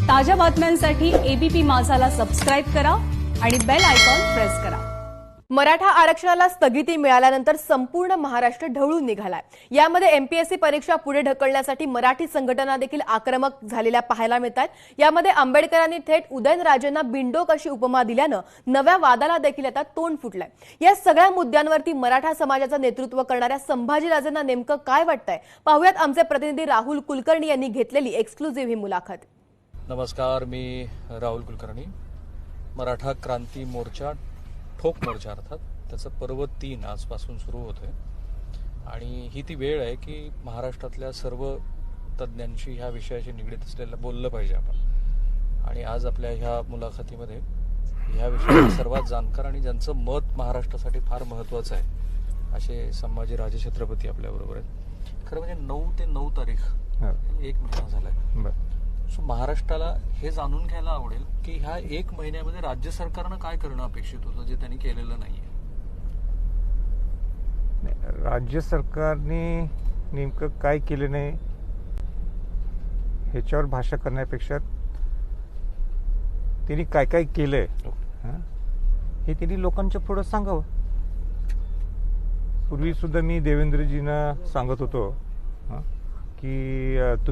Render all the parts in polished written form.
ताज्या बातम्यांसाठी ABP माझाला subscribe करा आणि बेल आयकॉन प्रेस करा। मराठा आरक्षणाला स्थगिती मिळाल्यानंतर संपूर्ण महाराष्ट्र ढवळून निघालाय। यामध्ये एमपीएससी परीक्षा पुढे ढकलण्यासाठी मराठी संघटना देखील आक्रमक झालेल्या पाहायला मिळतात। यामध्ये आंबेडकरांनी थेट उदयनराजेंना बिंडोक अशी उपमा दिल्यानं नव्या वादाला देखील आता तोंड फुटलंय। या सगळ्या मुद्द्यांवरती मराठा समाजाचं नेतृत्व करणाऱ्या संभाजीराजेंना नेमकं काय वाटतंय पाहूयात आमचे प्रतिनिधी राहुल कुलकर्णी यांनी घेतलेली एक्सक्लुझिव्ह ही मुलाखत। नमस्कार, मी राहुल कुलकर्णी। मराठा क्रांती मोर्चा, ठोक मोर्चा अर्थात, त्याचं पर्व 3 आजपासून सुरू होतंय आणि ही ती वेळ आहे की महाराष्ट्रातल्या सर्व तज्ज्ञांशी ह्या विषयाशी निगडीत असलेलं बोललं पाहिजे आपण। आणि आज आपल्या ह्या मुलाखतीमध्ये ह्या विषयाचे सर्वात जाणकार आणि ज्यांचं मत महाराष्ट्रासाठी फार महत्त्वाचं आहे असे संभाजी राजे छत्रपती आपल्याबरोबर आहेत। खरं म्हणजे 9 ते 9 तारीख 1 महिना झालाय। सो महाराष्ट्राला हे जाणून घ्यायला आवडेल की ह्या 1 महिन्यामध्ये राज्य सरकारनं काय करणं अपेक्षित होतं जे त्यांनी केलेलं नाहीये। राज्य सरकारने नेमकं काय केलं नाही ह्याच्यावर भाषा करण्यापेक्षा त्यांनी काय काय केलंय हे त्यांनी लोकांच्या पुढे सांगावं। पूर्वी सुद्धा मी देवेंद्रजींना सांगत होतो की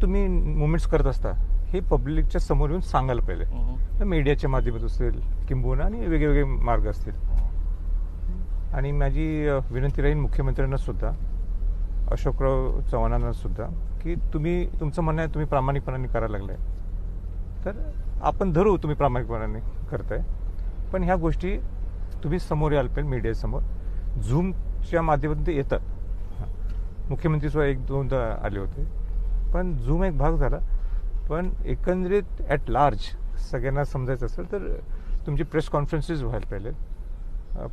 तुम्ही मुवमेंट्स करत असता हे पब्लिकच्या समोर येऊन सांगायला पाहिजे, मीडियाच्या माध्यमातून असेल किंबहुना आणि वेगवेगळे मार्ग असतील। आणि माझी विनंती राहील मुख्यमंत्र्यांना सुद्धा, अशोकराव चव्हाणांना सुद्धा, की तुमचं म्हणणं आहे तुम्ही प्रामाणिकपणाने करायला लागलाय तर आपण धरू तुम्ही प्रामाणिकपणाने करताय, पण ह्या गोष्टी तुम्ही समोर यायला पाहिजे मीडियासमोर। झूमच्या माध्यमातून ते येतात, मुख्यमंत्री सुद्धा 1-2दा आले होते, पण झूम एक भाग झाला। पण एकंदरीत ॲट लार्ज सगळ्यांना समजायचं असेल तर तुमची प्रेस कॉन्फरन्सेस व्हायला पाहिजे,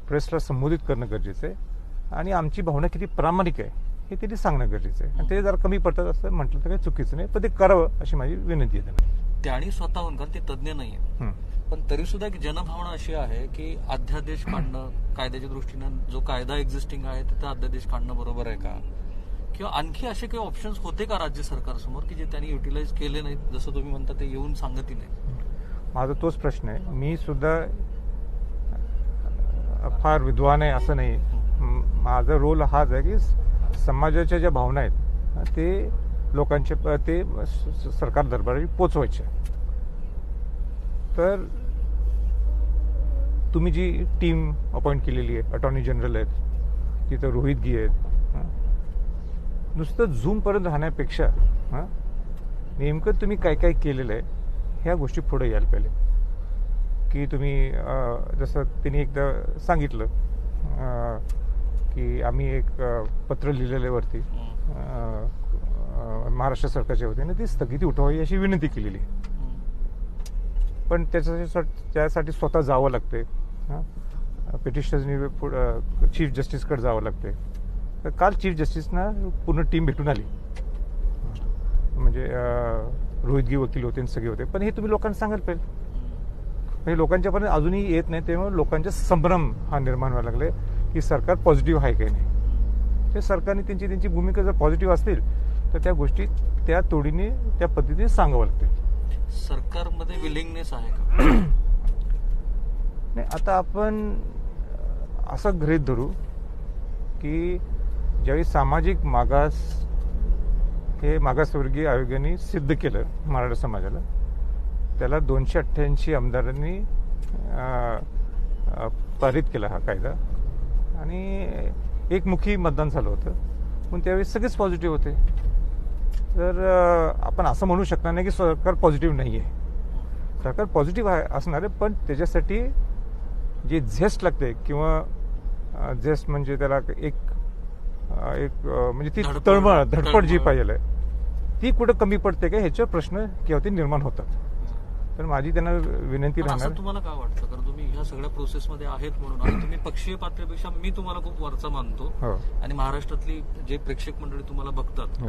प्रेसला संबोधित करणं गरजेचं आहे आणि आमची भावना किती प्रामाणिक आहे हे त्यांनी सांगणं गरजेचं आहे। आणि ते जरा कमी पडतात असं म्हटलं तर काही चुकीचं नाही, पण ते करावं अशी माझी विनंती आहे त्यांना। त्यांनी स्वतःहून, कारण ते तज्ज्ञ नाहीये, पण तरी सुद्धा एक जनभावना अशी आहे की अध्यादेश काढणं, कायद्याच्या दृष्टीनं जो कायदा एक्झिस्टिंग आहे तिथं अध्यादेश काढणं बरोबर आहे का, किंवा आणखी असे काही ऑप्शन्स होते का राज्य सरकारसमोर की जे त्यांनी युटिलाइज केले नाहीत, जसं तुम्ही म्हणता ते येऊन सांगतही नाही। माझा तोच प्रश्न आहे। मी सुद्धा फार विद्वान आहे असं नाही, माझा रोल हाच आहे की समाजाच्या ज्या भावना आहेत ते लोकांच्या ते सरकार दरबारी पोचवायचे। तर तुम्ही जी टीम अपॉइंट केलेली आहे, अटॉर्नी जनरल आहेत, तिथं रोहित गी आहेत, नुसतं झूमपर्यंत राहण्यापेक्षा नेमकं तुम्ही काय काय केलेलं आहे ह्या गोष्टी पुढे यायला पाहिजे। की तुम्ही जसं त्यांनी एकदा सांगितलं की आम्ही एक पत्र लिहिलेलं वरती महाराष्ट्र सरकारच्या वतीने ती स्थगिती उठवावी अशी विनंती केलेली, पण त्यासाठी स्वतः जावं लागते, पिटिशनर्सनी चीफ जस्टिसकडे जावं लागते। तर काल चीफ जस्टिसना पूर्ण टीम भेटून आली, म्हणजे रोहितगी वकील होते आणि सगळे होते, पण हे तुम्ही लोकांना सांगायला पाहिजे। म्हणजे लोकांच्यापर्यंत अजूनही येत नाही, तेव्हा लोकांचा संभ्रम हा निर्माण व्हायला लागले की सरकार पॉझिटिव्ह आहे काही नाही। ते सरकारने त्यांची भूमिका जर पॉझिटिव्ह असतील तर त्या गोष्टी त्या तोडीने त्या पद्धतीने सांगावं लागते। सरकारमध्ये विलिंगनेस आहे का? नाही, आता आपण असं गृहीत धरू की ज्यावेळी सामाजिक मागास हे मागासवर्गीय आयोगाने सिद्ध केलं मराठा समाजाला, त्याला 288 आमदारांनी पारित केला हा कायदा आणि एकमुखी मतदान झालं होतं, पण त्यावेळी सगळेच पॉझिटिव्ह होते। तर आपण असं म्हणू शकणार नाही की सरकार पॉझिटिव्ह नाही आहे, सरकार पॉझिटिव्ह असणार आहे, पण त्याच्यासाठी जे झेस्ट लागते किंवा झेस्ट म्हणजे त्याला एक म्हणजे ती तळमळ धडपड जी पाहिजे ती कुठं कमी पडते का ह्याच्यावर प्रश्न किंवा निर्माण होतात। तर माझी त्यांना विनंती राहणार, तुम्हाला काय वाटतं, कारण तुम्ही ह्या सगळ्या प्रोसेसमध्ये आहेत म्हणून आणि तुम्ही पक्षीय पातळीपेक्षा मी तुम्हाला खूप वरचा मानतो आणि महाराष्ट्रातली जे प्रेक्षक मंडळी तुम्हाला बघतात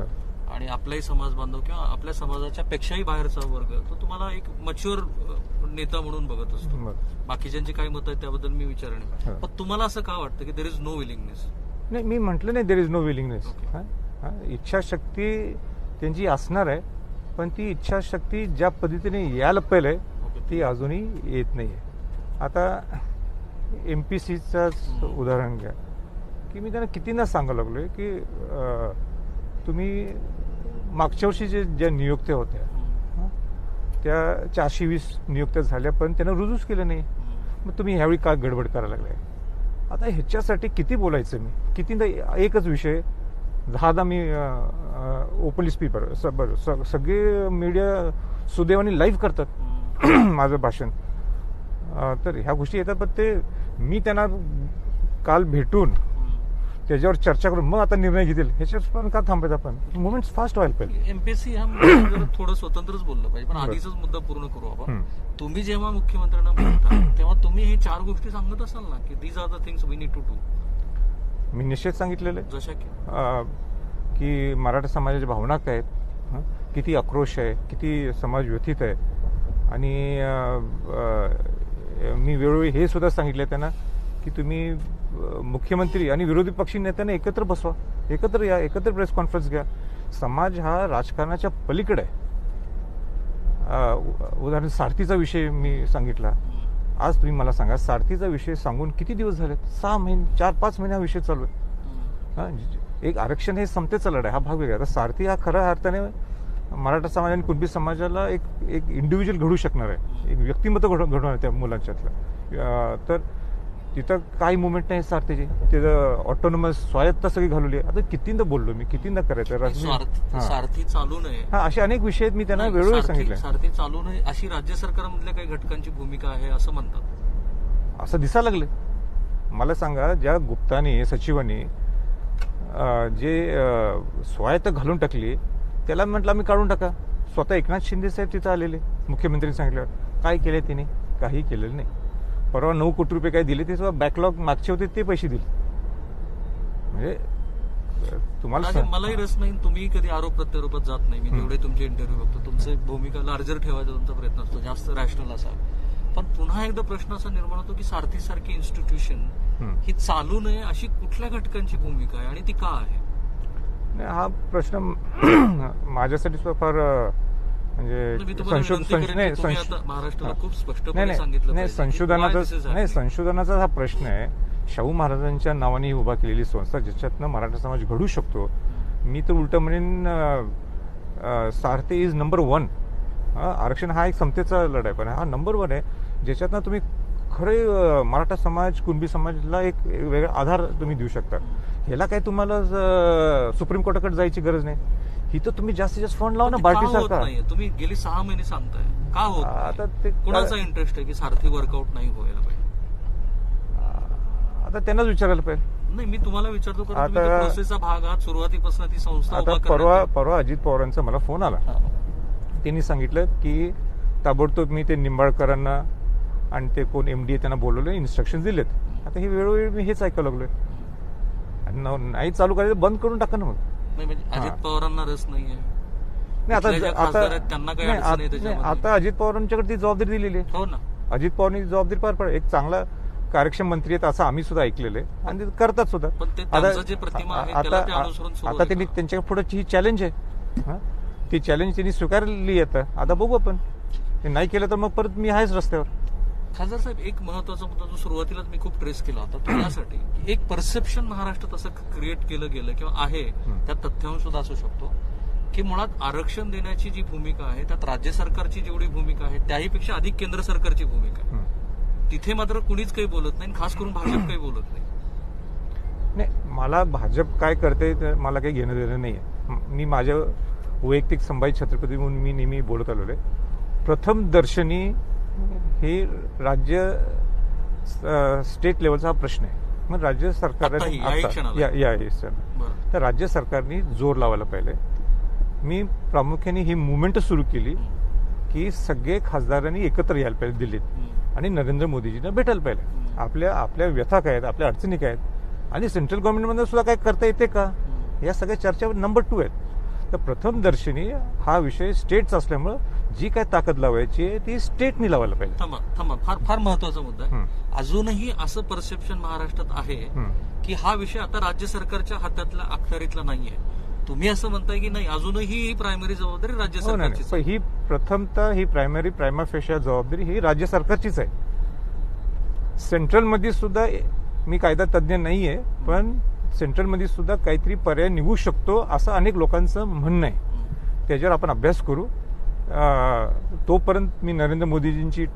आणि आपलाही समाज बांधव किंवा आपल्या समाजाच्या पेक्षाही बाहेरचा वर्ग तो तुम्हाला एक मच्युअर नेता म्हणून बघत असतो। बाकीच्यांची काय मत आहेत त्याबद्दल मी विचारणे, पण तुम्हाला असं का वाटतं की देर इज नो विलिंगनेस? नाही, मी म्हटलं नाही देर इज नो विलिंगनेस, इच्छाशक्ती त्यांची असणार आहे, पण ती इच्छाशक्ती ज्या पद्धतीने यायला पाहिजे ती अजूनही येत नाही आहे. आता MPCचंच उदाहरण घ्या की मी त्यांना कितींदा सांगायला लागलोय की तुम्ही मागच्या वर्षी ज्या नियुक्त्या होत्या त्या 420 नियुक्त्या झाल्या पण त्यांना रुजूच केलं नाही. मग तुम्ही ह्यावेळी का गडबड करायला लागलाय? आता ह्याच्यासाठी किती बोलायचं मी? कितींदा एकच विषय 10दा मी ओपनली स्पीकर सगळे मीडिया सुदैवाने लाईव्ह करतात माझं भाषण. तर ह्या गोष्टी येतात पण ते मी त्यांना काल भेटून त्याच्यावर चर्चा करून मग आता निर्णय घेतील ह्याच्यावर पण का थांबायचं आपण? मुवमेंट फास्ट व्हायला पाहिजे. एमपीएससी हा मुद्दा जरा थोडं स्वतंत्रच बोललं पाहिजे पण आधीचाच मुद्दा पूर्ण करू आपण. तुम्ही जेव्हा मुख्यमंत्र्यांना बोलता तेव्हा तुम्ही हे 4 गोष्टी सांगत असाल ना की these are the things we need to do. मी निश्चित सांगितलेलं आहे जशा की मराठा समाजाच्या भावना काय आहेत, किती आक्रोश आहे, किती समाज व्यथित आहे. आणि मी वेळोवेळी हे सुद्धा सांगितलं त्यांना की तुम्ही मुख्यमंत्री आणि विरोधी पक्षी नेत्यांना एकत्र बसवा, एकत्र या, एकत्र प्रेस कॉन्फरन्स घ्या. समाज हा राजकारणाच्या पलीकडे आहे. उदाहरण सारथीचा विषय मी सांगितला. आज तुम्ही मला सांगा सारथीचा विषय सांगून किती दिवस झालेत? 6 महिने 4-5 महिने हा विषय चालू आहे. एक आरक्षण हे समतेचा लढा आहे, हा भाग वेगळा. आता सारथी हा खऱ्या अर्थाने मराठा समाज आणि कुणबी समाजाला एक इंडिव्हिज्युअल घडू शकणार आहे, एक व्यक्तिमत्व घडवणार आहे त्या मुलांच्यातलं. तर तिथं काही मुवमेंट नाही सारथीची, तिथं ऑटोनॉमस स्वायत्ता सगळी घालवली आहे. आता कितींदा बोललो मी, कितींदा करायचं? सारथी चालू नये हा असे अनेक विषय आहेत मी त्यांना वेळोवेळी सांगितले. सारथी चालू नये अशी राज्य सरकारमधल्या काही घटकांची भूमिका आहे असं म्हणतात. असं दिसायला लागलं. मला सांगा ज्या गुप्तानी सचिवांनी जे स्वायत्ता घालून टाकली त्याला म्हटलं आम्ही काढून टाका. स्वतः एकनाथ शिंदे साहेब तिथं आलेले, मुख्यमंत्र्यांनी सांगितलं. काय केले तिने? काही केलेलं नाही. परवा 9 कोटी रुपये काय दिले ते सुद्धा बॅकलॉग मागचे होते ते पैसे दिले. म्हणजे तुम्हाला मलाही रस नाही, तुम्ही कधी आरोप प्रत्यारोपात जात नाही. मी जेवढे तुमचे इंटरव्ह्यू बघतो तुमची भूमिका लार्जर ठेवायचा तुमचा प्रयत्न असतो, जास्त रॅशनल असा. पण पुन्हा एकदा प्रश्न असा निर्माण होतो की सारथी सारखी इन्स्टिट्यूशन ही चालू नये अशी कुठल्या घटकांची भूमिका आहे आणि ती का आहे? हा प्रश्न माझ्यासाठी फार म्हणजे महाराष्ट्राला खूप स्पष्टपणे सांगितलं नाही संशोधनाचा हा प्रश्न आहे. शाहू महाराजांच्या नावाने उभा केलेली संस्था ज्याच्यातनं मराठा समाज घडू शकतो. मी तर उलट म्हणेन सारथी इज नंबर 1. आरक्षण हा एक समतेचा लढाई पण हा नंबर 1 आहे ज्याच्यातनं तुम्ही खरे मराठा समाज कुणबी समाजाला एक वेगळा आधार तुम्ही देऊ शकता. ह्याला काय तुम्हाला सुप्रीम कोर्टाकडे जायची गरज नाही. इथं तुम्ही जास्तीत जास्त फंड लावा ना बार्टी सरकार. तुम्ही गेली 6 महिने सांगताय का होत आता ते कोणाचा इंटरेस्ट आहे की सारथी वर्कआउट नाही व्हायला पाहिजे? आता त्यांनाच विचारायला पाहिजे. नाही मी तुम्हाला विचारतो कारण प्रोसेसचा भाग आहात, सुरुवातीपासून ती संस्था. आता परवा अजित पवारांचा मला फोन आला. त्यांनी सांगितलं की ताबडतोब मी ते निंबाळकरांना आणि ते कोण MD त्यांना बोलवले, इन्स्ट्रक्शन दिलेत. आता हे वेळोवेळी मी हेच ऐकायला लागलोय. नाही चालू करायचं बंद करून टाका ना मग. अजित पवारांना रस नाहीये. आता अजित पवारांच्याकडे ती जबाबदारी दिलेली आहे. हो ना, अजित पवारांनी जबाबदारी पार पाड. एक चांगला कार्यक्षम मंत्री आहेत असं आम्ही सुद्धा ऐकलेलं आहे आणि ते करतात सुद्धा. आता त्यांनी त्यांच्या पुढे ही चॅलेंज आहे, ती चॅलेंज त्यांनी स्वीकारली आहे. आता बघू आपण. ते नाही केलं तर मग परत मी आहेच रस्त्यावर. खासदार साहेब एक महत्वाचा मुद्दा जो सुरुवातीलाच मी खूप ट्रेस केला होता तो यासाठी एक परसेप्शन महाराष्ट्रात असं क्रिएट केलं गेलं किंवा आहे त्यात तथ्यांश सुद्धा असू शकतो की मुळात आरक्षण देण्याची जी भूमिका आहे त्यात राज्य सरकारची जेवढी भूमिका आहे त्याहीपेक्षा अधिक केंद्र सरकारची भूमिका आहे. तिथे मात्र कुणीच काही बोलत नाही, खास करून भाजप काही बोलत नाही. मला भाजप काय करते मला काही घेणं देणं नाहीये. मी माझ्या वैयक्तिक संभाजी छत्रपती म्हणून मी नेहमी बोलत आलेलो आहे. प्रथम दर्शनी हे राज्य स्टेट लेवलचा हा प्रश्न आहे. मग राज्य सरकारने तर राज्य सरकारने जोर लावायला पाहिजे. मी प्रामुख्याने ही मुवमेंट सुरू केली की सगळे खासदारांनी एकत्र यायला पाहिजे दिल्लीत आणि नरेंद्र मोदीजींना भेटायला पाहिजे. आपल्या व्यथा काय आहेत, आपल्या अडचणी काय आहेत आणि सेंट्रल गव्हर्नमेंटमध्ये सुद्धा काय करता येते का या सगळ्या चर्चा नंबर 2 आहेत. तर प्रथम दर्शनी हा विषय स्टेटचा असल्यामुळे जी काय ताकद लावायची आहे ती स्टेटनी लावायला पाहिजे. फार महत्वाचा मुद्दा आहे. अजूनही असं परसेप्शन महाराष्ट्रात आहे की हा विषय आता राज्य सरकारच्या हातातला अखत्यारीतला नाहीये. तुम्ही असं म्हणताय की नाही अजूनही ही प्रायमरी जबाबदारी राज्य हो नाही सरकारची पण ही प्रथमतः ही प्रायमा फेशिया जबाबदारी ही राज्य सरकारचीच आहे. सेंट्रलमध्ये सुद्धा मी कायदा तज्ज्ञ नाहीये पण सेंट्रलमध्ये सुद्धा काहीतरी पर्याय निघू शकतो असं अनेक लोकांचं म्हणणं आहे. त्याच्यावर आपण अभ्यास करू. तोपर्यंत मी नरेंद्र मोदीजींची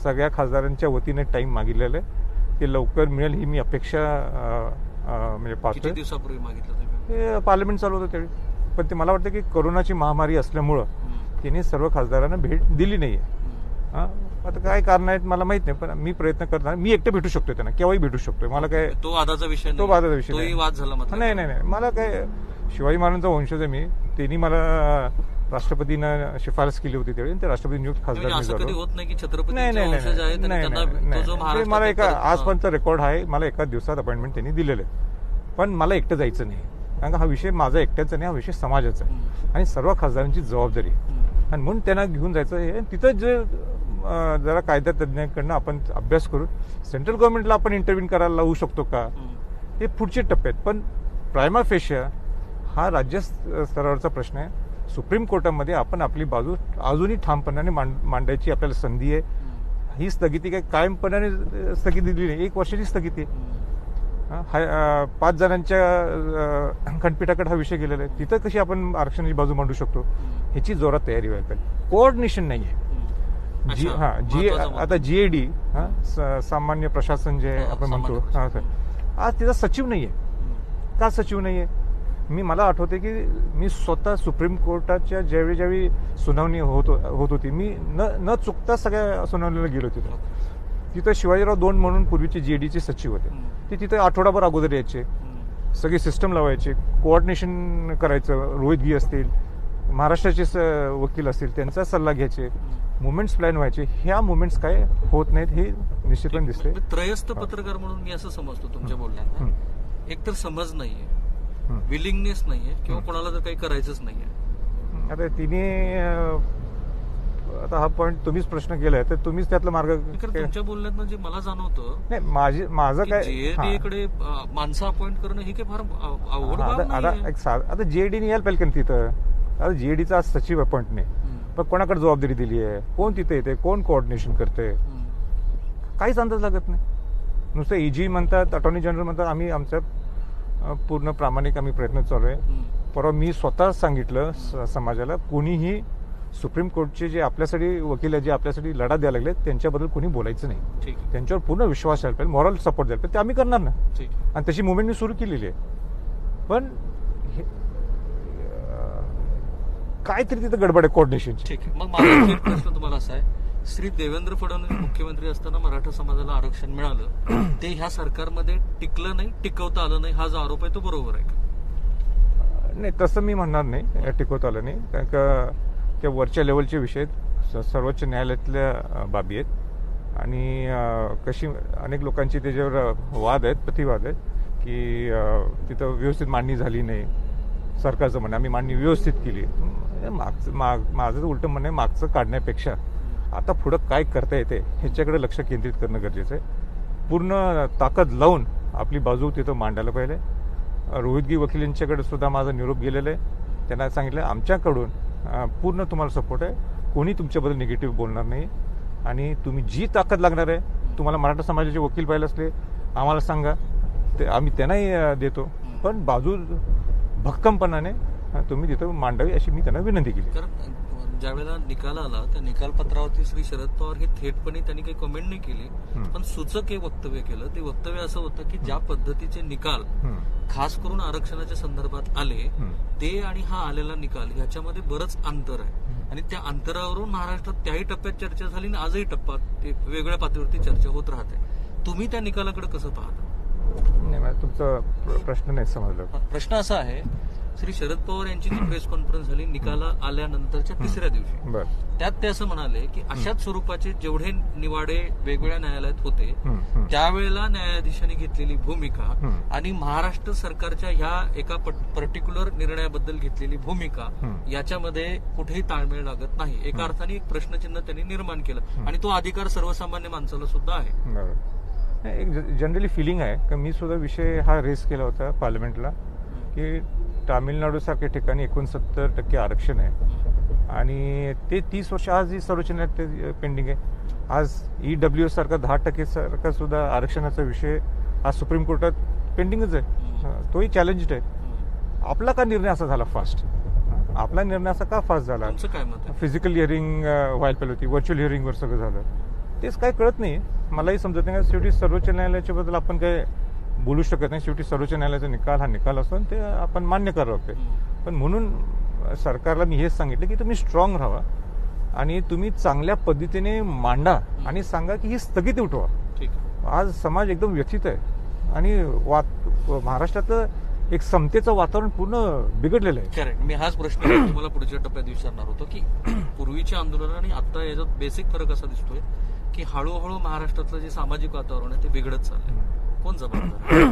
सगळ्या खासदारांच्या वतीने टाइम मागितलेला आहे. ते लवकर मिळेल ही मी अपेक्षा म्हणजे किती पाहतोय. दिवसापूर्वी मागितलं तुम्ही? हे पार्लमेंट चालू होतं त्यावेळी पण ते मला वाटतं की कोरोनाची महामारी असल्यामुळं त्यांनी सर्व खासदारांना भेट दिली नाहीये. आता काय कारण आहेत मला माहित नाही पण मी प्रयत्न करणार. मी एकटं भेटू शकतोय त्यांना केव्हाही भेटू शकतोय. मला काय तो वादाचा विषय तो वादाचा विषय तोही वाद झाला मतलब नाही नाही नाही मला काय शिवाजी महाराजांचा वंशज आहे मी. त्यांनी मला राष्ट्रपतींना शिफारस केली होती त्यावेळी ते राष्ट्रपती नियुक्त खासदार मी असं कधी झालो. होत नाही की नाही छत्रपती नाही नाही वंशज आहेत आणि नाही, त्यांना नाही, तो जो नाही. ते महाराष्ट्रात मला एका परत- आजपर्यंत रेकॉर्ड आहे. मला एका दिवसात अपॉइंटमेंट त्यांनी दिलेलं आहे पण मला एकटं जायचं नाही कारण का हा विषय माझा एकट्याचा नाही हा विषय समाजाचा आहे आणि सर्व खासदारांची जबाबदारी आहे आणि म्हणून त्यांना घेऊन जायचं हे तिथं जे जरा कायदा तज्ज्ञांकडनं आपण अभ्यास करू. सेंट्रल गव्हर्नमेंटला आपण इंटरव्ह्यू करायला लावू शकतो का हे पुढचे टप्पे आहेत पण प्रायमा फेशिया हा राज्य स्तरावरचा प्रश्न आहे. सुप्रीम कोर्टामध्ये आपण आपली बाजू अजूनही ठामपणाने मांडायची आपल्याला संधी आहे. ही स्थगिती काय कायमपणाने स्थगिती दिली नाही. 1 वर्षाची स्थगिती आहे. 5 जणांच्या खंडपीठाकडे हा विषय गेलेला आहे. तिथं कशी आपण आरक्षणाची बाजू मांडू शकतो ह्याची जोरात तयारी व्हायला पाहिजे. कोऑर्डिनेशन नाहीये. आता जीएडी सामान्य प्रशासन जे आपण म्हणतो आज तिचा सचिव नाहीये. का सचिव नाहीये? मला आठवते की मी स्वतः सुप्रीम कोर्टाच्या ज्यावेळी सुनावणी होत होती मी न चुकता सगळ्या सुनावणीला गेलो तिथं शिवाजीराव दोंड म्हणून पूर्वीचे जीएडीचे सचिव होते. ते तिथे आठवडाभर अगोदर यायचे. सगळे सिस्टम लावायचे कोऑर्डिनेशन करायचं. रोहित गी असतील महाराष्ट्राचे वकील असतील त्यांचा सल्ला घ्यायचे. मुवमेंट्स प्लॅन व्हायचे. ह्या मुवमेंट्स काय होत नाहीत हे निश्चितपणे दिसते. त्रयस्थ पत्रकार म्हणून मी असं समजतो तुमच्या बोलण्यात एकतर समज नाहीये विलिंगनेस नाहीये किंवा कोणाला तर काही करायचंच नाहीये. आता तिने आता हा पॉईंट तुम्हीच प्रश्न केलाय तर तुम्हीच त्यातला मार्ग तुमच्या बोलण्यात जे मला जाणवतं नाही माझं काय जेएडीकडे माणसं अपॉइंट करणं ही काही फार अवघड बाब नाहीये. आता जीएडीने यायला पाहिजे तिथं. आता जीएडीचा सचिव अपॉइंट नाही पण कोणाकडे जबाबदारी दिली आहे कोण तिथे येते कोण कोऑर्डिनेशन करते काहीच अंदाज लागत नाही. नुसतं ईजी म्हणतात अटॉर्नी जनरल म्हणतात आम्ही आमच्या पूर्ण प्रामाणिक आम्ही प्रयत्न चालू आहे. परवा मी स्वतः सांगितलं समाजाला कोणीही सुप्रीम कोर्टचे जे आपल्यासाठी वकील आहे जे आपल्यासाठी लढा द्यायला लागले त्यांच्याबद्दल कोणी बोलायचं नाही. त्यांच्यावर पूर्ण विश्वास यायला पाहिजे मॉरल सपोर्ट द्यायला पाहिजे ते आम्ही करणार ना आणि तशी मुवमेंट मी सुरू केलेली आहे. पण काहीतरी तिथं गडबड आहे कोऑर्डिनेशनची. ठीक आहे. मग माझा एक प्रश्न तुम्हाला असा आहे श्री देवेंद्र फडणवीस मुख्यमंत्री असताना मराठा समाजाला आरक्षण मिळालं ते ह्या सरकारमध्ये टिकलं नाही टिकवता आलं नाही हा जो आरोप आहे तो बरोबर आहे का? नाही तसं मी म्हणणार नाही टिकवता आलं नाही कारण का त्या वरच्या लेवलचे विषय सर्वोच्च न्यायालयातल्या बाबी आहेत आणि कशी अनेक लोकांची त्याच्यावर वाद आहेत प्रतिवाद आहेत की तिथं व्यवस्थित मांडणी झाली नाही. सरकारचं म्हणणं आम्ही मांडणी व्यवस्थित केली. माझं उलटं म्हणणं आहे मागचं काढण्यापेक्षा आता पुढं काय करता येते ह्याच्याकडे लक्ष केंद्रित करणं गरजेचं आहे. पूर्ण ताकद लावून आपली बाजू तिथं मांडायला पाहिजे. रोहितगी वकील यांच्याकडे सुद्धा माझा निरोप गेलेला आहे. त्यांना सांगितलं आमच्याकडून पूर्ण तुम्हाला सपोर्ट आहे. कोणी तुमच्याबद्दल निगेटिव्ह बोलणार नाही आणि तुम्ही जी ताकद लागणार आहे तुम्हाला मराठा समाजाचे वकील पाहिजे असले आम्हाला सांगा ते आम्ही त्यांनाही देतो पण बाजू भक्कमपणाने तुम्ही तिथं मांडावी अशी मी त्यांना विनंती केली. कारण ज्या वेळेला निकाल आला त्या निकाल पत्रावरती श्री शरद पवार हे थेटपणे त्यांनी काही कमेंट नाही केली पण सूचक हे वक्तव्य केलं. ते वक्तव्य असं होतं की ज्या पद्धतीचे निकाल खास करून आरक्षणाच्या संदर्भात आले ते आणि हा आलेला निकाल ह्याच्यामध्ये बरंच अंतर आहे आणि त्या अंतरावरून महाराष्ट्रात त्याही टप्प्यात चर्चा झाली आणि आजही टप्प्यात वेगवेगळ्या पातळीवरती चर्चा होत राहते. तुम्ही त्या निकालाकडे कसं पाहता? नाही तुमचा प्रश्न नाही समजला. प्रश्न असा आहे श्री शरद पवार यांची जी प्रेस कॉन्फरन्स झाली निकाल आल्यानंतरच्या तिसऱ्या दिवशी त्यात ते असं म्हणाले की अशाच स्वरूपाचे जेवढे निवाडे वेगवेगळ्या न्यायालयात होते त्यावेळेला न्यायाधीशांनी घेतलेली भूमिका आणि महाराष्ट्र सरकारच्या ह्या एका पर्टिक्युलर निर्णयाबद्दल घेतलेली भूमिका याच्यामध्ये कुठेही ताळमेळ लागत नाही. एका अर्थाने एक प्रश्नचिन्ह त्यांनी निर्माण केलं आणि तो अधिकार सर्वसामान्य माणसाला सुद्धा आहे. एक जनरली फिलिंग आहे की मी सुद्धा विषय हा रेस केला होता पार्लमेंटला की तामिळनाडूसारख्या ठिकाणी 69% आरक्षण आहे आणि ते 30 वर्ष आजही सर्वोच्च न्यायालयात पेंडिंग आहे. आज EWS सारखा 10% सारखा सुद्धा आरक्षणाचा विषय आज सुप्रीम कोर्टात पेंडिंगच आहे. तोही चॅलेंज्ड आहे. आपला का निर्णय असा झाला फास्ट? आपला निर्णय असा का फास्ट झाला? तुमचं काय मत आहे? फिजिकल हिअरिंग व्हायला पाहिजे होती, व्हर्च्युअल हिअरिंगवर सगळं झालं. तेच काय कळत नाही, मलाही समजत नाही. शेवटी सर्वोच्च न्यायालयाच्या बद्दल आपण काय बोलू शकत नाही. शेवटी सर्वोच्च न्यायालयाचा निकाल हा निकाल असतो आणि ते आपण मान्य करावं लागते. पण म्हणून सरकारला मी हेच सांगितलं की तुम्ही स्ट्रॉंग राहा आणि तुम्ही चांगल्या पद्धतीने मांडा आणि सांगा की ही स्थगिती उठवा. ठीक आहे. आज समाज एकदम व्यथित आहे आणि महाराष्ट्रातलं एक समतेचं वातावरण पूर्ण बिघडलेलं आहे. करेक्ट. मी हाच प्रश्न तुम्हाला पुढच्या टप्प्यात विचारणार होतो की पूर्वीचे आंदोलन आणि आता याच्यात बेसिक फरक असा दिसतोय की हळूहळू महाराष्ट्रातलं जे सामाजिक वातावरण आहे ते बिघडत चाललंय. कोण जबाबदार?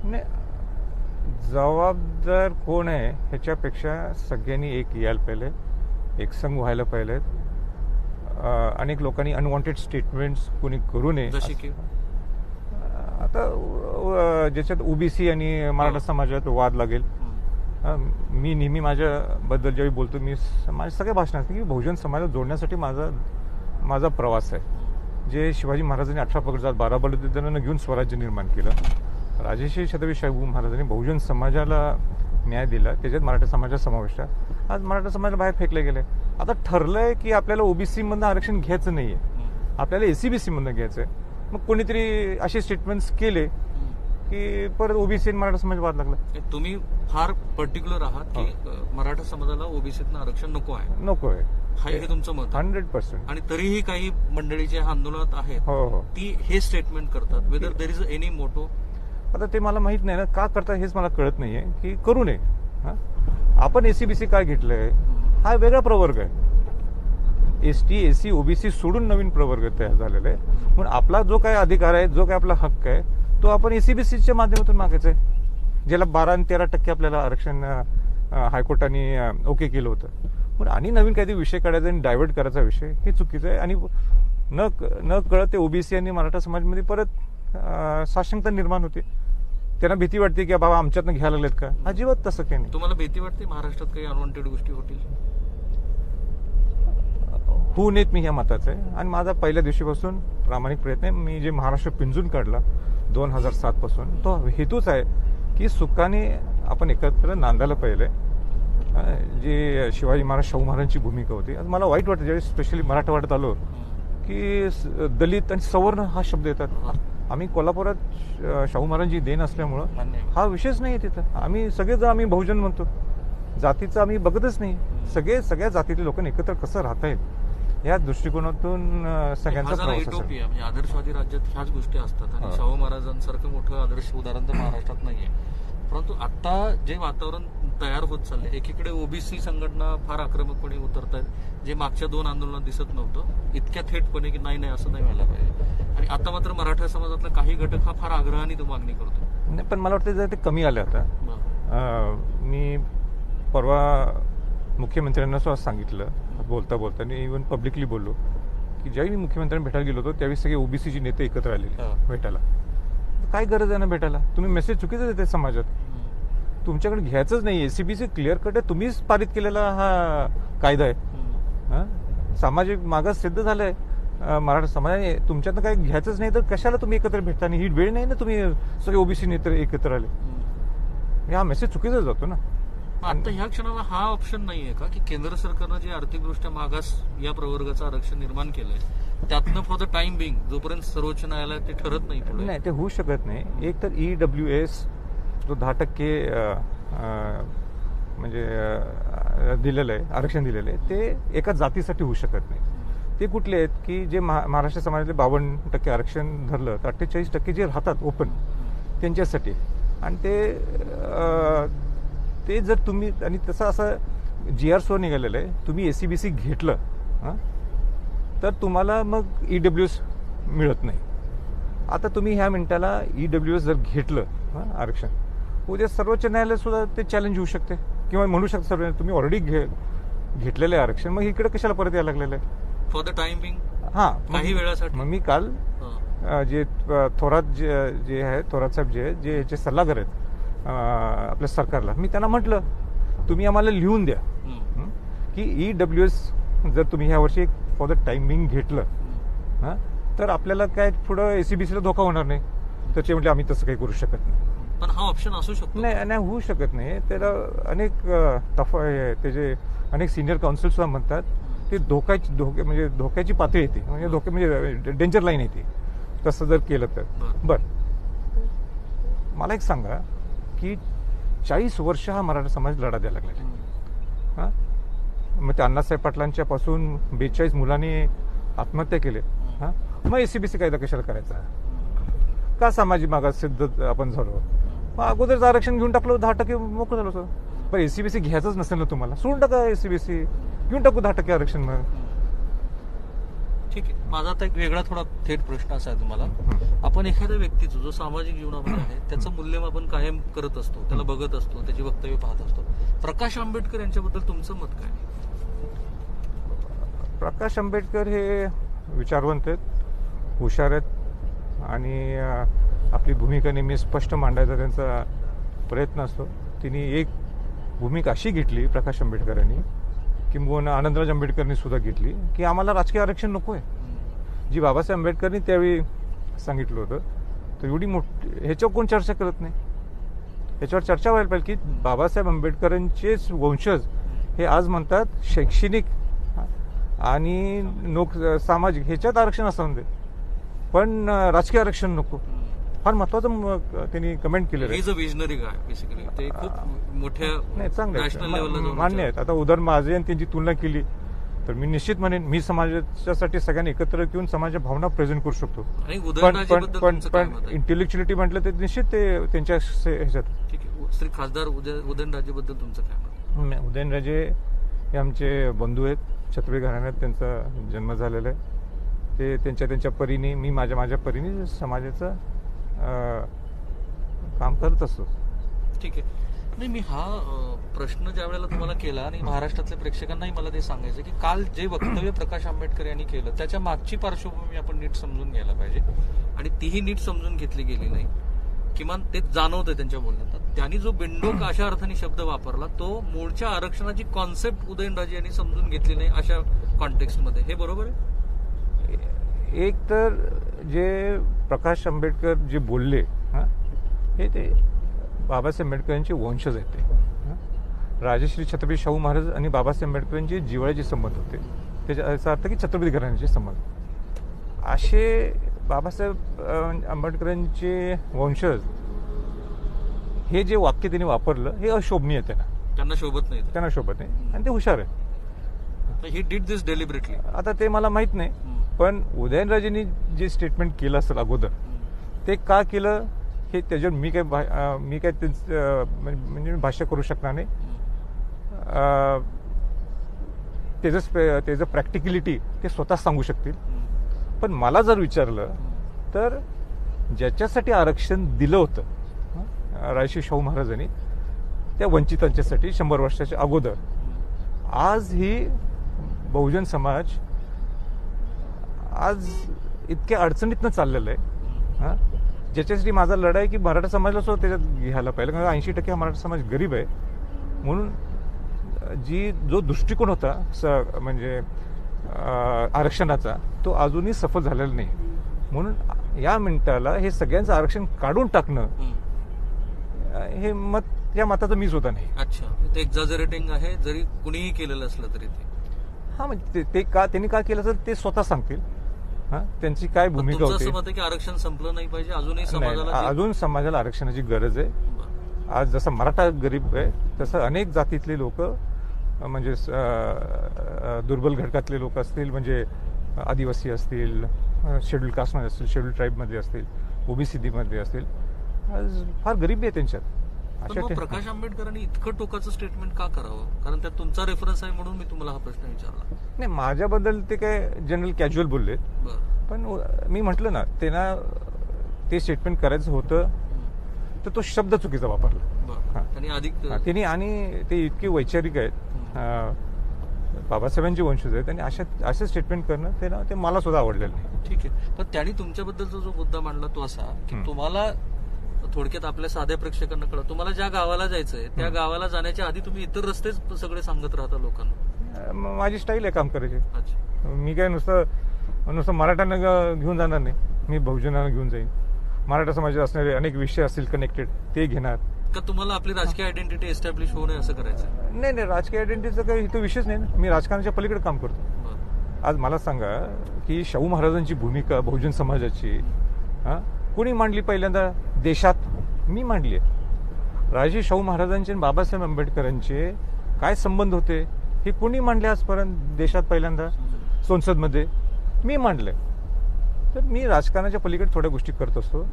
नाही, जबाबदार कोण आहे ह्याच्यापेक्षा सगळ्यांनी एक यायला पाहिजे, एकसंघ व्हायला पाहिजे. अनेक लोकांनी अनवॉन्टेड स्टेटमेंट्स कोणी करू नये. जसे की आता ज्याच्यात ओबीसी आणि मराठा समाजात वाद लागेल. मी नेहमी माझ्याबद्दल ज्यावेळी बोलतो, मी माझ्या सगळ्या भाषणात की बहुजन समाजाला जोडण्यासाठी माझा प्रवास आहे. जे शिवाजी महाराजांनी 18 पगडजात 12 बलुतेदारांना घेऊन स्वराज्य निर्माण केलं, राजर्षी छत्रपती शाहू महाराजांनी बहुजन समाजाला न्याय दिला, त्याच्यात मराठा समाजाचा समावेश आहे. आज मराठा समाजाला बाहेर फेकले गेले. आता ठरलंय की आपल्याला ओबीसी मधनं आरक्षण घ्यायचं नाहीये, आपल्याला एसीबीसी मधनं घ्यायचंय. मग कोणीतरी असे स्टेटमेंट्स केले की परत ओबीसी आणि मराठा समाज वाद लागला. तुम्ही फार पर्टिक्युलर आहात की मराठा समाजाला ओबीसीतनं आरक्षण नको आहे. हे तुमचं मत आहे. 100%. आणि तरीही काही मंडळी जे आंदोलनात आहेत हो. ती हे स्टेटमेंट करतात, whether there is any motto. आता ते मला माहित नाही ना का करतात, हेच मला कळत नाहीये की करू नये. आपण एसीबीसी काय घेतलंय, हा वेगळा प्रवर्ग आहे. ST SC OBC सोडून नवीन प्रवर्ग तयार झालेला आहे. म्हणून आपला जो काय अधिकार आहे, जो काय आपला हक्क आहे, तो आपण एसीबीसीच्या माध्यमातून मागायचा आहे. ज्याला 12 आणि 13% आपल्याला आरक्षण हायकोर्टाने ओके केलं होतं. पण आणि नवीन काहीतरी विषय काढायचा आणि डायव्हर्ट करायचा विषय, हे चुकीचं आहे. आणि न कळत ते ओबीसी आणि मराठा समाजमध्ये परत साशंकता निर्माण होते. त्यांना भीती वाटते की बाबा आमच्यातनं घ्यायला लागलेत का? अजिबात तसं काही नाही. तुम्हाला भीती वाटते महाराष्ट्रात काही अनवॉन्टेड गोष्टी होतील? होऊ नयेत, मी ह्या मताचं आहे. आणि माझा पहिल्या दिवशीपासून प्रामाणिक प्रयत्न आहे. मी जे महाराष्ट्र पिंजून काढला 2007 पासून, तो हेतूच आहे की सुखाने आपण एकत्र नांदायला पाहिजे. जे शिवाजी महाराज शाहू महाराजांची भूमिका होती. आज मला वाईट वाटतं ज्यावेळी स्पेशली मराठवाड्यात आलो की दलित आणि सवर्ण हा शब्द येतात. आम्ही कोल्हापुरात शाहू महाराजांची देण असल्यामुळं हा विषयच नाही आहे तिथं. आम्ही बहुजन म्हणतो, जातीचं आम्ही बघतच नाही. सगळ्या जातीतल्या लोकांनी एकत्र कसं राहता येईल या दृष्टिकोनातून सगळ्यांचा प्रवास असतो. म्हणजे आदर्शवादी राज्यात ह्याच गोष्टी असतात आणि शाहू महाराजांसारखं मोठं आदर्श उदाहरण तर महाराष्ट्रात नाहीये. परंतु आता जे वातावरण तयार होत चाललंय, एकीकडे ओबीसी संघटना फार आक्रमकपणे उतरत आहेत, जे मागच्या 2 आंदोलनात दिसत नव्हतं इतक्या थेटपणे की नाही असं नाही व्हायला पाहिजे. आणि आता मात्र मराठा समाजातला काही घटक हा फार आग्रहाने तो मागणी करतो. नाही, पण मला वाटतं ते कमी आलं आता. मी परवा मुख्यमंत्र्यांना सुद्धा सांगितलं बोलता आणि इव्हन पब्लिकली बोललो की ज्यावेळी मी मुख्यमंत्र्यांना भेटायला गेलो होतो त्यावेळी सगळे ओबीसीचे नेते एकत्र आले भेटायला. काय गरज आहे ना भेटायला? तुम्ही मेसेज चुकीचं देते समाजात. तुमच्याकडे घ्यायचंच नाही. एसीबीसी क्लिअर कट आहे, तुम्हीच पारित केलेला हा कायदा आहे. सामाजिक मागास सिद्ध झालंय मराठा समाजाने. तुमच्यातनं काही घ्यायचंच नाही तर कशाला तुम्ही एकत्र भेटता? आणि ही वेळ नाही ना तुम्ही सगळे ओबीसी नेते एकत्र आले. हा मेसेज चुकीचा जातो ना. आता ह्या क्षणाला हा ऑप्शन नाहीये का की केंद्र सरकारनं जे आर्थिकदृष्ट्या मागास या प्रवर्गाचं आरक्षण निर्माण केलंय त्यातनं फॉर द टाइम बिंग जोपर्यंत सर्वोच्च न्यायालयात ते ठरत नाही, ते होऊ शकत नाही. एक तर EWS जो 10% म्हणजे दिलेलं आहे, आरक्षण दिलेलं आहे, ते एका जातीसाठी होऊ शकत नाही. ते कुठले आहेत की जे महाराष्ट्र समाजातले 52% आरक्षण धरलं तर 48% जे राहतात ओपन त्यांच्यासाठी. आणि ते जर तुम्ही आणि तसं असं GR निघालेलं आहे, तुम्ही एसीबीसी घेतलं तर तुम्हाला मग EWS मिळत नाही. आता तुम्ही ह्या मिनिटाला EWS जर घेतलं आरक्षण, उद्या सर्वोच्च न्यायालय सुद्धा ते चॅलेंज होऊ शकते किंवा म्हणू शकते सर्व तुम्ही ऑलरेडी घेतलेलं आहे आरक्षण, मग इकडे कशाला परत यायला लागलेलं आहे फॉर द टाइम बिंग. हा, काही वेळासाठी. मग मी काल जे थोरात जे आहे, थोरात साहेब जे ह्याचे सल्लागार आहेत, आपल्या सरकारला मी त्यांना म्हटलं तुम्ही आम्हाला लिहून द्या की EWS जर तुम्ही ह्या वर्षी फॉर द टायमिंग घेतलं तर आपल्याला काय पुढं ACBCला धोका होणार नाही. तर ते म्हटले आम्ही तसं काही करू शकत नाही. पण हा ऑप्शन असू शकतो. नाही होऊ शकत नाही. त्याला अनेक त्याचे अनेक सिनियर काउन्सिल सुद्धा म्हणतात ते धोक्याची पातळी येते म्हणजे डेंजर लाईन येते तसं जर केलं तर. बर मला एक सांगा की 40 वर्ष हा मराठा समाज लढा द्यायला लागलेला हा. मग त्या अण्णासाहेब पाटलांच्या पासून 42 मुलांनी आत्महत्या केले हा. मग ACBC कायदा कशाला करायचा का सामाजिक मागास सिद्ध आपण झालो. मग अगोदरच आरक्षण घेऊन टाकलं 10% मोकळं झालं होतं. पण ACBC घ्यायचंच नसेल ना तुम्हाला सोडून टाका ACBC घेऊन टाकू 10% आरक्षण. मग ठीक आहे. माझा आता एक वेगळा थोडा थेट प्रश्न असा आहे तुम्हाला. आपण एखाद्या व्यक्तीचं जो सामाजिक जीवनामध्ये आहे त्याचं मूल्यमापन कायम करत असतो त्याला बघत असतो त्याची वक्तव्य पाहत असतो. प्रकाश आंबेडकर यांच्याबद्दल तुमचं मत काय. प्रकाश आंबेडकर हे विचारवंत आहेत हुशार आहेत आणि आपली भूमिका नेहमी स्पष्ट मांडायचा त्यांचा प्रयत्न असतो. तिने एक भूमिका अशी घेतली प्रकाश आंबेडकरांनी किंबहुना आनंदराज आंबेडकरांनी सुद्धा घेतली की आम्हाला राजकीय आरक्षण नको आहे. जी बाबासाहेब आंबेडकरांनी त्यावेळी सांगितलं होतं तर एवढी मोठी ह्याच्यावर कोण चर्चा करत नाही. ह्याच्यावर चर्चा व्हायला पाहिजे की बाबासाहेब आंबेडकरांचेच वंशज हे आज म्हणतात शैक्षणिक आणि सामाजिक ह्याच्यात आरक्षण असं दे पण राजकीय आरक्षण नको. फार महत्वाचं त्यांनी कमेंट केलेलं आहे. विजनरी गाय बेसिकली ते खूप मोठ्या नाही चांगलं नॅशनल लेवलला मान्य आहेत. आता उदाहरण माझे आणि त्यांची तुलना केली तर मी निश्चित म्हणेन मी समाजासाठी सगळ्यांनी एकत्र येऊन समाजाच्या भावना प्रेझेंट करू शकतो. पण इंटेलेक्च्युअलिटी म्हटलं तर निश्चित ते त्यांच्या ह्याच्यात. ठीक आहे. श्री खासदार उदयनराजेबद्दल तुमचं काय मत. उदयनराजे हे आमचे बंधू आहेत. छत्रपती घराण्यात त्यांचा जन्म झालेला आहे. ते त्यांच्या परीने मी माझ्या परीने समाजाचं काम करत असतो. ठीक आहे. नाही मी हा प्रश्न ज्या वेळेला तुम्हाला केला आणि महाराष्ट्रातल्या प्रेक्षकांनाही मला ते सांगायचं की काल जे वक्तव्य प्रकाश आंबेडकर यांनी केलं त्याच्या मागची पार्श्वभूमी आपण नीट समजून घ्यायला पाहिजे आणि तीही नीट समजून घेतली गेली नाही. किमान ते जाणवतं त्यांच्या बोलण्यात. त्यांनी जो बिंडोक अशा अर्थाने शब्द वापरला तो मूळच्या आरक्षणाची कॉन्सेप्ट उदयनराजे यांनी समजून घेतली नाही अशा कॉन्टेक्स्टमध्ये. हे बरोबर आहे. एक तर जे प्रकाश आंबेडकर जे बोलले हे ते बाबासाहेब आंबेडकरांचे वंशज आहेत. ते राजश्री छत्रपती शाहू महाराज आणि बाबासाहेब आंबेडकरांचे जिव्हाळ्याचे संबंध होते. त्याचा अर्थ की छत्रपती घराण्याचे संबंध असे बाबासाहेब आंबेडकरांचे वंशज हे जे वाक्य त्यांनी वापरलं हे अशोभनीय आहे. त्यांना शोभत नाही आणि ते हुशार आहे. He did this deliberately. आता ते मला माहित नाही पण उदयनराजेंनी जे स्टेटमेंट केलं असेल अगोदर ते का केलं हे त्याच्यावर मी काय म्हणजे भाष्य करू शकणार नाही. त्याचं प्रॅक्टिकलिटी ते स्वतः सांगू शकतील. पण मला जर विचारलं तर ज्याच्यासाठी आरक्षण दिलं होतं राजश्री शाहू महाराजांनी त्या वंचितांच्यासाठी 100 वर्षाच्या अगोदर आज ही बहुजन समाज आज इतक्या अडचणीतनं चाललेलं आहे ज्याच्यासाठी माझा लढा आहे की मराठा समाजाला सुद्धा त्याच्यात घ्यायला पाहिजे. कारण 80% हा मराठा समाज गरीब आहे. म्हणून जो दृष्टिकोन होता म्हणजे आरक्षणाचा तो अजूनही सफल झालेला नाही. म्हणून या मिनिटाला हे सगळ्यांचं आरक्षण काढून टाकणं हे या मताचं मीच होता नाही. अच्छा ते एक्झॅजरेटिंग आहे जरी कुणीही केलेलं असलं तरी ते. हा म्हणजे ते का त्यांनी का केलं असेल ते स्वतः सांगतील. त्यांची काय भूमिका होती. असं मत की आरक्षण संपलं नाही पाहिजे अजून समाजाला आरक्षणाची गरज आहे. आज जसं मराठा गरीब आहे तसं अनेक जातीतले लोक म्हणजे दुर्बल घटकातले लोक असतील म्हणजे आदिवासी असतील शेड्यूल कास्टमध्ये असतील शेड्यूल ट्राईबमध्ये असतील OBC मध्ये असतील आज फार गरिबी आहे त्यांच्यात. प्रकाश आंबेडकरांनी इतकं टोकाचं स्टेटमेंट का करावं. कारण त्यात तुमचा रेफरन्स आहे म्हणून मी तुम्हाला हा प्रश्न विचारला. नाही माझ्याबद्दल ते काय जनरल कॅज्युअल बोलले पण मी म्हटलं ना त्यांना ते स्टेटमेंट करायचं होतं तर तो शब्द चुकीचा वापरला त्यांनी. आणि ते इतके वैचारिक आहेत बाबासाहेबांचे वंशज आहेत आणि असे स्टेटमेंट करणं ते मला सुद्धा आवडलेलं नाही. ठीक आहे. पण त्यांनी तुमच्याबद्दलचा जो मुद्दा मांडला तो असा की तुम्हाला थोडक्यात आपल्या साध्या प्रेक्षकांना कळत, तुम्हाला ज्या गावाला जायचंय त्या गावाला जाण्याच्या आधी तुम्ही इतर रस्तेच सगळे सांगत राहता लोकांना. माझी स्टाईल आहे काम करायची. अच्छा. मी काय नुसतं मराठ्यांना घेऊन जाणार नाही, मी बहुजनांना घेऊन जाईन. मराठा समाजात असणारे अनेक विषय असतील कनेक्टेड, ते घेणार. का तुम्हाला आपली राजकीय आयडेंटिटी एस्टॅब्लिश होऊ नये असं करायचं? नाही, राजकीय आयडेंटिटीचा काही इथं विषयच नाही ना. मी राजकारणाच्या पलीकडे काम करतो. आज मला सांगा की शाहू महाराजांची भूमिका बहुजन समाजाची कोणी मांडली पहिल्यांदा देशात? मी मांडली आहे. राजे शाहू महाराजांचे आणि बाबासाहेब आंबेडकरांचे काय संबंध होते हे कोणी मांडले आजपर्यंत देशात? पहिल्यांदा संसदमध्ये मी मांडलंय. तर मी राजकारणाच्या पलीकडे थोड्या गोष्टी करत असतो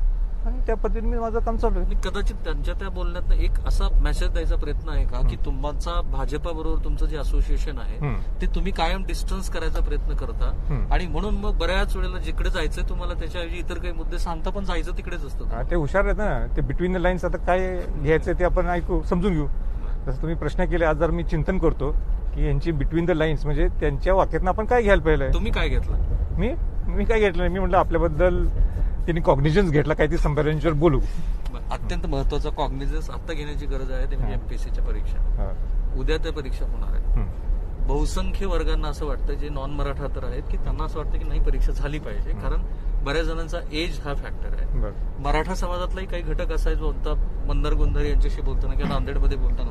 आणि त्या पद्धतीने मी माझं काम चालू आहे. कदाचित त्यांच्या त्या बोलण्यात एक असा मेसेज द्यायचा प्रयत्न आहे का की तुमचा भाजपा बरोबर तुमचं जे असोसिएशन आहे ते तुम्ही कायम डिस्टन्स करायचा प्रयत्न करता आणि म्हणून मग बऱ्याच वेळेला जिकडे जायचंय तुम्हाला त्याच्याऐवजी इतर काही मुद्दे सांगता पण जायचं तिकडेच असतं? ते हुशार आहेत ना, ते बिटवीन द लाईन्स. आता काय घ्यायचं ते आपण ऐकू, समजून घेऊ. जसं तुम्ही प्रश्न केले, आज जर मी चिंतन करतो की यांची बिटवीन द लाईन्स म्हणजे त्यांच्या वाक्यातनं आपण काय घ्यायला पाहिजे. तुम्ही काय घेतलं? मी काय घेतलं? मी म्हटलं आपल्याबद्दल त्यांनी कॉग्निजन्स घेतला, काय ती संभाषणांच्यावर बोलू. अत्यंत महत्वाचा कॉग्निजन्स आता घेण्याची गरज आहे, ते म्हणजे एमपीएससीच्या परीक्षा. उद्या त्या परीक्षा होणार आहेत. बहुसंख्य वर्गांना असं वाटतं, जे नॉन मराठा तर आहेत, की त्यांना असं वाटतं की नाही परीक्षा झाली पाहिजे, कारण बऱ्याच जणांचा एज हा फॅक्टर आहे. मराठा समाजातलाही काही घटक असा आहे जो आता मंदार गोंधारे यांच्याशी बोलताना किंवा नांदेडमध्ये बोलताना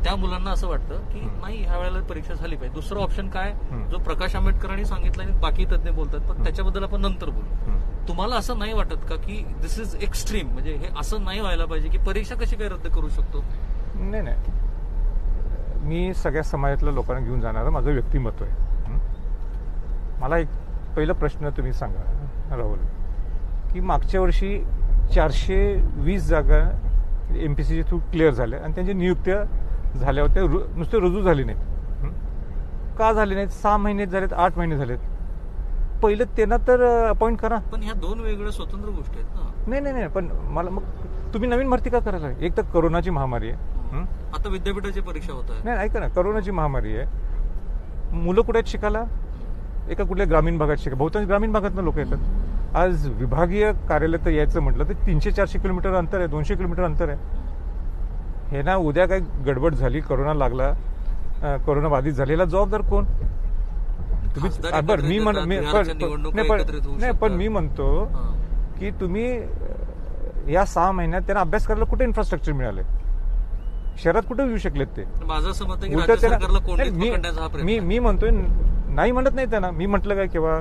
त्या मुलांना असं वाटतं की नाही ह्या वेळेला परीक्षा झाली पाहिजे. दुसरं ऑप्शन काय, जो प्रकाश आंबेडकरांनी सांगितलं आणि बाकी तज्ञ बोलतात, पण त्याच्याबद्दल आपण नंतर बोलू. तुम्हाला असं नाही वाटत का की दिस इज एक्स्ट्रीम, म्हणजे हे असं नाही व्हायला पाहिजे की परीक्षा कशी काय रद्द करू शकतो? नाही, मी सगळ्या समाजातल्या लोकांना घेऊन जाणारं माझं व्यक्तिमत्व आहे. मला एक पहिला प्रश्न तुम्ही सांगा राहुल, की मागच्या वर्षी 420 जागा एमपीसीच्या थ्रू क्लिअर झाल्या आणि त्यांच्या नियुक्त्या झाल्या होत्या, नुसते रुजू झाले नाहीत. का झाले नाहीत? 6 महिने झालेत, 8 महिने झालेत. पहिलं त्यांना तर अपॉइंट करा. पण ह्या दोन वेगळ्या स्वतंत्र गोष्टी आहेत ना. नाही, पण मला मग तुम्ही नवीन भरती का करायला? एक तर करोनाची महामारी आहे. आता विद्यापीठाची परीक्षा होत आहे. नाही, ऐका ना, करोनाची महामारी आहे. मुलं कुठे आहेत शिकायला? एका कुठल्या ग्रामीण भागात शिका. बहुतांश ग्रामीण भागातनं लोक येतात. आज विभागीय कार्यालयात यायचं म्हटलं तर 300-400 किलोमीटर अंतर आहे, 200 किलोमीटर अंतर आहे. हे ना, उद्या काय गडबड झाली, करोना लागला, करोना बाधित झालेला जबाबदार कोण? तुम्ही बरं, पण मी म्हणतो की तुम्ही या 6 महिन्यात त्यांना अभ्यास करायला कुठे इन्फ्रास्ट्रक्चर मिळालंय? शहरात कुठे येऊ शकलेत ते? माझं असं मत आहे की राज्य सरकारला कोंडीत पकडण्याचा हा प्रयत्न. मी म्हणतोय, नाही म्हणत नाही त्यांना. मी म्हटलं काय केव्हा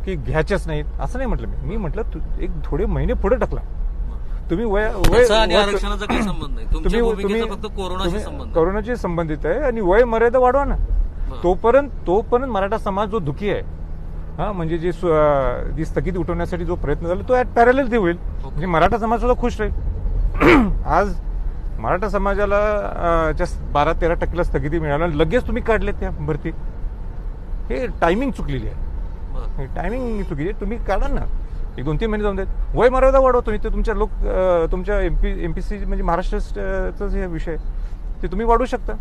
की घ्यायच्याच नाहीत असं नाही म्हटलं. मी म्हटलं एक थोडे महिने पुढे टाकला तुम्ही. आरक्षणाचा काही संबंध नाही, तुमच्या भूमिकेचा फक्त कोरोनाशी संबंध, कोरोनाशी संबंधित आहे. आणि वय मर्यादा वाढवा ना. तोपर्यंत मराठा समाज जो दुखी आहे, म्हणजे जी स्थगिती उठवण्यासाठी जो प्रयत्न झाला तो पॅरलल ते होईल, म्हणजे मराठा समाज सुद्धा खुश राहील. आज मराठा समाजाला 12-13% स्थगिती मिळाली, लगेच तुम्ही काढले त्या भरती. हे टायमिंग चुकलेली आहे, टायमिंग चुकीची आहे. तुम्ही काढा ना, 1-2-3 महिने जाऊन देत. वय मर्यादा वाढवा तुम्ही. ते तुमच्या एमपीसी म्हणजे महाराष्ट्राचा जे विषय ते तुम्ही वाढवू शकता.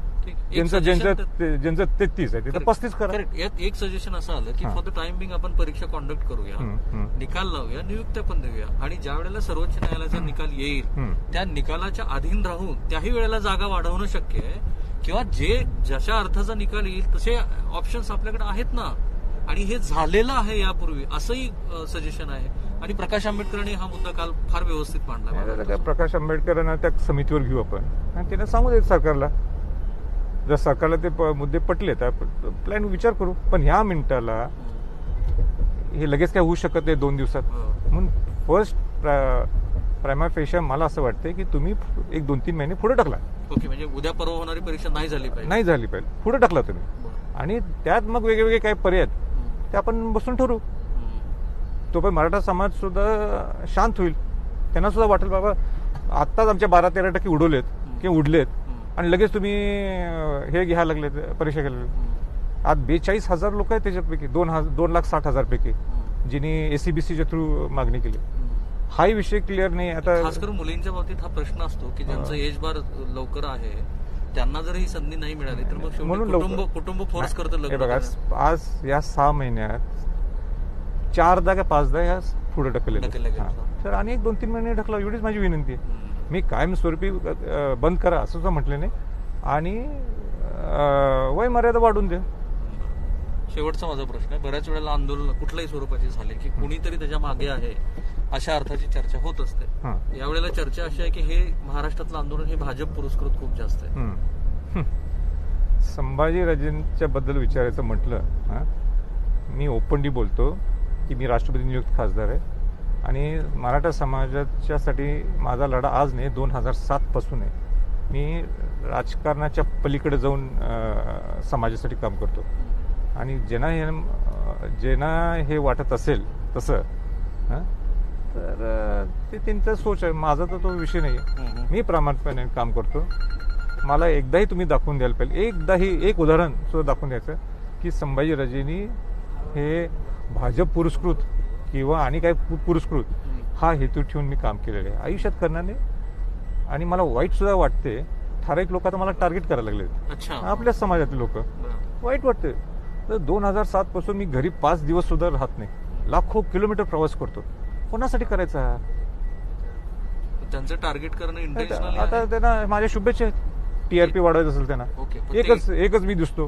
ज्यांचं 33 आहे तिथं 35 करा. यात एक सजेशन असं आलं की फॉर द टाइम बिंग आपण परीक्षा कॉन्डक्ट करूया, निकाल लावूया, नियुक्त्या पण देऊया, आणि ज्या वेळेला सर्वोच्च न्यायालयाचा निकाल येईल त्या निकालाच्या अधीन राहून त्याही वेळेला जागा वाढवणं शक्य आहे, किंवा जशा अर्थाचा निकाल येईल तसे ऑप्शन्स आपल्याकडे आहेत ना. आणि हे झालेलं आहे यापूर्वी, असंही सजेशन आहे. आणि प्रकाश आंबेडकरांनी हा मुद्दा काल फार व्यवस्थित मांडला. प्रकाश आंबेडकरांना त्या समितीवर घेऊ आपण आणि त्यांना सांगू देत सरकारला. जर सरकारला ते मुद्दे पटले तर प्लॅन विचार करू. पण ह्या मिनिटाला हे लगेच काय होऊ शकत नाही 2 दिवसात. म्हणून फर्स्ट प्रायमरी फेशा मला असं वाटतंय की तुम्ही 1-2-3 महिने पुढे टाकला. ओके, म्हणजे उद्या परवा होणारी परीक्षा नाही झाली पाहिजे, पुढे टाकला तुम्ही. आणि त्यात मग वेगवेगळे काही पर्याय आहेत ते आपण बसून ठरवू. तो पण मराठा समाज सुद्धा शांत होईल. त्यांना सुद्धा वाटेल बाबा आत्ताच आमच्या 12-13% उडवलेत किंवा उडलेत आणि लगेच तुम्ही हे घ्यायला लागलेत, परीक्षा घ्यायला लागलेत. आज 42,000 लोक आहेत त्याच्यापैकी 2,60,000 पैकी जिने एसीबीसीच्या थ्रू मागणी केली. हाही विषय क्लिअर नाही. आता खास करून मुलींच्या बाबतीत हा प्रश्न असतो की ज्यांचं एज बार लवकर आहे त्यांना जर ही संधी नाही मिळाली तर मग म्हणून कुटुंब फोर्स करतं. बघा, आज या 6 महिन्यात 4दा का 5दा या पुढे ढकलले. तर आणि 1-2-3 महिने ढकला, एवढीच माझी विनंती आहे. मी कायमस्वरूपी बंद करा असं सुद्धा म्हटलं नाही आणि वय मर्यादा वाढून द्या. शेवटचा माझा प्रश्न आहे, बऱ्याच वेळेला आंदोलन कुठल्याही स्वरूपाचे झाले की कुणीतरी त्याच्या मागे आहे अशा अर्थाची चर्चा होत असते. यावेळेला चर्चा अशी आहे की हे महाराष्ट्रातलं आंदोलन हे भाजप पुरस्कृत खूप जास्त आहे. संभाजीराजेंच्या बद्दल विचारायचं म्हटलं, मी ओपनली बोलतो की मी राष्ट्रपती नियुक्त खासदार आहे आणि मराठा समाजाच्यासाठी माझा लढा आज नाही 2007 पासून आहे. मी राजकारणाच्या पलीकडे जाऊन समाजासाठी काम करतो आणि ज्यांना हे वाटत असेल तसं तर ते त्यांचं सोच आहे. माझा तर तो विषय नाही आहे. मी प्रामाणिकपणे काम करतो. मला एकदाही तुम्ही दाखवून द्यायला पाहिजे, एकदाही एक उदाहरण सुद्धा दाखवून द्यायचं की संभाजीराजेंनी हे भाजप पुरस्कृत किंवा आणि काय पुरस्कृत हा हेतू ठेवून मी काम केलेलं आहे. आयुष्यात करणार नाही आणि मला वाईट सुद्धा वाटते. ठराविक लोक आता मला टार्गेट करायला लागले, आपल्या समाजातले लोक. वाईट वाटते. तर 2007 पासून मी घरी 5 दिवस सुद्धा राहत नाही. लाखो किलोमीटर प्रवास करतो. कोणासाठी करायचा? त्यांचं टार्गेट करणं इंटेन्शनल. आता त्यांना माझ्या शुभेच्छा आहेत. TRP वाढवायचं असेल त्यांना. एकच मी दिसतो.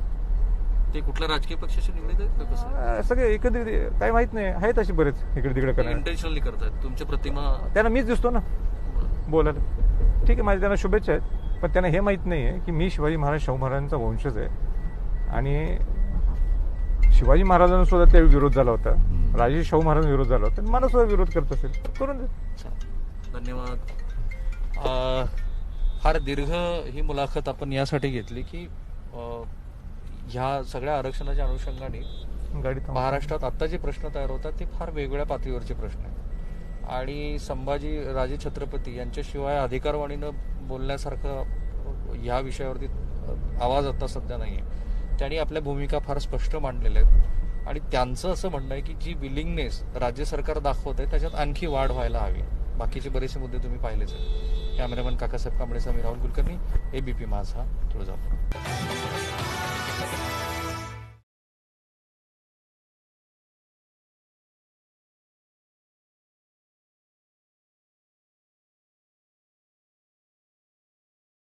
ते कुठल्या राजकीय पक्षाशी निगडीत आहेत का कसं? सगळे एकत्रित काही माहित नाही, आहेत अशी बरेच इकडे तिकडे करणार. इंटेन्शनली करतात तुमच्या प्रतिमा. त्यांना मीच दिसतो ना बोलायला. ठीक आहे, माझ्या त्यांना शुभेच्छा आहेत, पण त्यांना हे माहित नाहीये की मी शिवाजी महाराज शाहू महाराजांचा वंशज आहे आणि शिवाजी महाराजांना सुद्धा त्या विरोध झाला होता, राजे शाहू महाराजांना विरोध झाला होता. मला सुद्धा विरोध करत असेल करून दे. धन्यवाद. फार दीर्घ ही मुलाखत आपण यासाठी घेतली की ह्या सगळ्या आरक्षणाच्या अनुषंगाने महाराष्ट्रात आता जे प्रश्न तयार होतात ते फार वेगवेगळ्या पातळीवरचे प्रश्न आहेत आणि संभाजी राजे छत्रपती यांच्याशिवाय अधिकारवाणीनं बोलण्यासारखं ह्या विषयावरती आवाज आता सध्या नाही आहे. त्यांनी आपल्या भूमिका फार स्पष्ट मांडलेल्या आहेत आणि त्यांचं असं म्हणणं आहे की जी विलिंगनेस राज्य सरकार दाखवत आहे त्याच्यात आणखी वाढ व्हायला हवी. बाकीचे बरेचसे मुद्दे तुम्ही पाहिलेच आहेत. कॅमेरामॅन काकासाहेब कांबळेसह मी राहुल कुलकर्णी, ABP माझा, तुळजापूर.